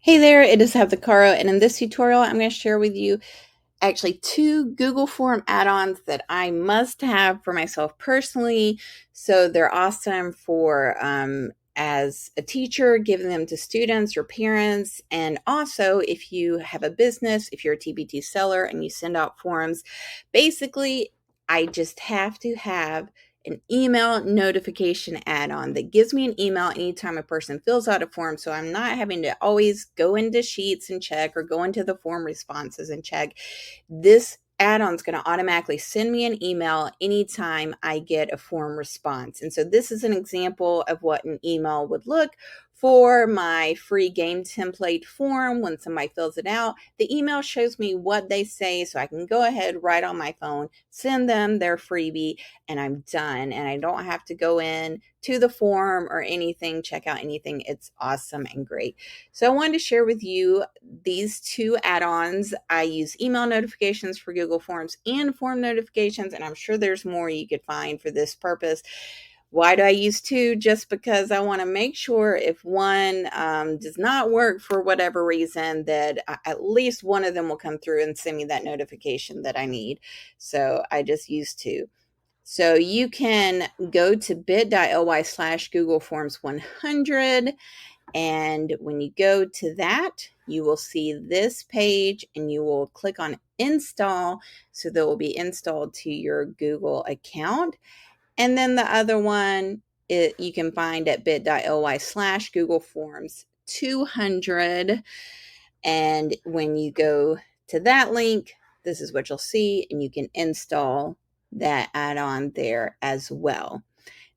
Hey there, it is Caro, and in this tutorial I'm going to share with you actually 2 Google Form add-ons that I must have for myself personally. So they're awesome for as a teacher, giving them to students or parents, and also if you have a business, if you're a TBT seller and you send out forms. Basically, I just have to have an email notification add-on that gives me an email anytime a person fills out a form, so I'm not having to always go into Sheets and check or go into the form responses and check. This add-on is going to automatically send me an email anytime I get a form response. And so this is an example of what an email would look for my free game template form. When somebody fills it out, the email shows me what they say, so I can go ahead right on my phone, send them their freebie, and I'm done. And I don't have to go in to the form or anything, check out anything. It's awesome and great. So I wanted to share with you these 2 add-ons. I use email notifications for Google Forms and form notifications, and I'm sure there's more you could find for this purpose. Why do I use 2? Just because I want to make sure if one does not work for whatever reason, that at least one of them will come through and send me that notification that I need. So I just use 2. So you can go to bit.ly/Google Forms 100. And when you go to that, you will see this page and you will click on install. So that will be installed to your Google account. And then the other one you can find at bit.ly/Google Forms 200. And when you go to that link, this is what you'll see, and you can install that add-on there as well.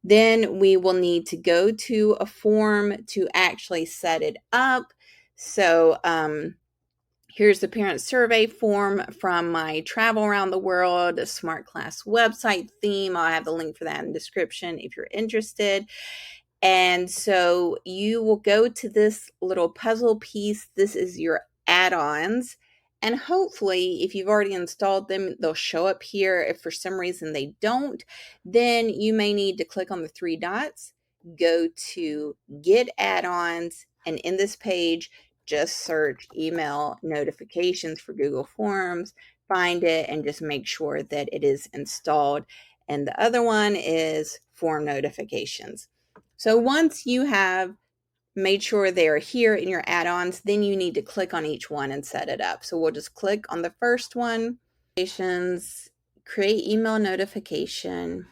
Then we will need to go to a form to actually set it up. So here's the parent survey form from my Travel Around the World Smart Class website theme. I'll have the link for that in the description if you're interested. And so you will go to this little puzzle piece. This is your add-ons. And hopefully, if you've already installed them, they'll show up here. If for some reason they don't, then you may need to click on the 3 dots, go to Get Add-ons, and in this page, just search email notifications for Google Forms, find it, and just make sure that it is installed. And the other one is form notifications. So once you have made sure they are here in your add-ons, then you need to click on each one and set it up. So we'll just click on the first one, create email notification.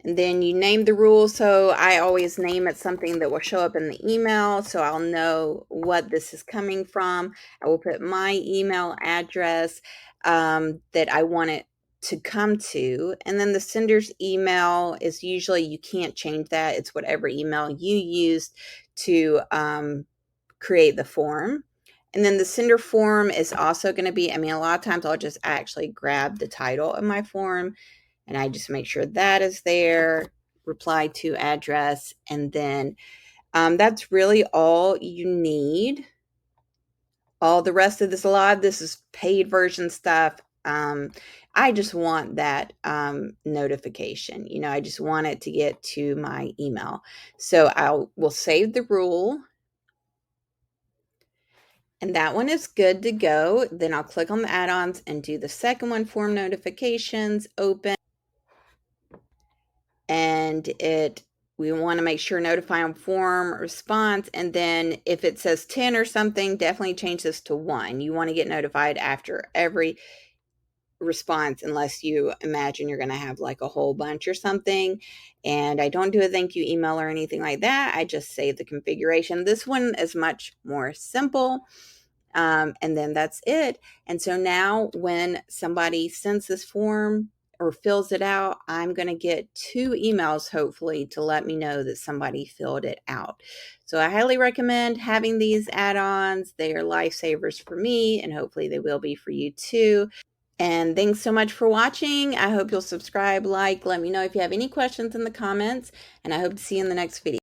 And then you name the rule. So I always name it something that will show up in the email, so I'll know what this is coming from. I will put my email address that I want it to come to. And then the sender's email is usually, you can't change that. It's whatever email you used to create the form. And then the sender form is also going to be, a lot of times I'll just actually grab the title of my form and I just make sure that is there, reply to address, and then that's really all you need. All the rest of this, a lot of this is paid version stuff. I just want that notification. I just want it to get to my email. So will save the rule. And that one is good to go. Then I'll click on the add-ons and do the second one, form notifications, open. And we want to make sure notify on form response. And then if it says 10 or something, definitely change this to 1. You want to get notified after every response, unless you imagine you're going to have like a whole bunch or something. And I don't do a thank you email or anything like that. I just save the configuration. This one is much more simple. And then that's it. And so now when somebody sends this form or fills it out, I'm going to get 2 emails, hopefully, to let me know that somebody filled it out. So I highly recommend having these add-ons. They are lifesavers for me, and hopefully they will be for you too. And thanks so much for watching. I hope you'll subscribe, let me know if you have any questions in the comments, and I hope to see you in the next video.